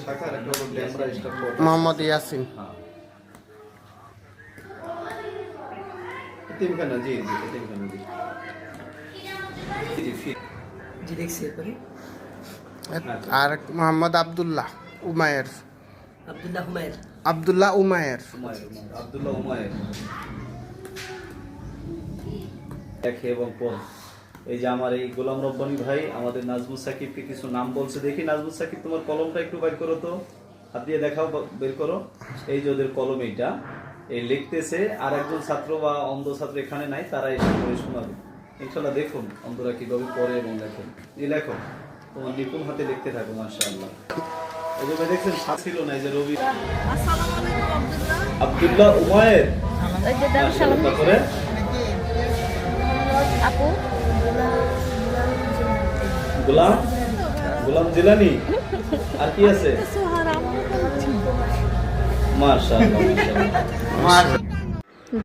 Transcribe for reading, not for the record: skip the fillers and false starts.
শাখা আর একটা হলো ডেমরা স্টাফ কোড। মোহাম্মদ ইয়াসিন। তিনখানা জি জি তিনখানা জি জি ফিট জি দেখছি এরপরে আর মোহাম্মদ আব্দুল্লাহ উমায়ের। আব্দুল্লাহ হুমায়ুন। আব্দুল্লাহ উমায়ের। আব্দুল্লাহ উমায়ের দেখে এবং পড়। এই যে আমার এই গোলাম রব্বানী ভাই আমাদের নাজমুল সাকিবকে কিছু নাম বলছে, দেখি নাজমুল সাকিব তোমার কলমটা একটু বের করো তো, হাত দিয়ে দেখাও, বের করো। এই যে ওদের কলম এইটা, এই লিখতেছে, আর একজন ছাত্র বা অন্ধ ছাত্র এখানে নাই, তারা এসে পড়ে শোনাবে ইনশাল্লাহ। দেখুন অন্ধরা কিভাবে পড়ে এবং লেখেন, এই লেখো তোমার নিপুণ হাতে লিখতে থাকো মাশাআল্লাহ। এই যে দেখছেন ছিল না, এই যে রবি আসসালামু আলাইকুম আব্দুল্লাহ উমায়ের এই যে দারুল সালাম করে আপু গোলাম গোলাম জিলানি, আর কি আছে সোহারা মাশাআল্লাহ মাশাআল্লাহ।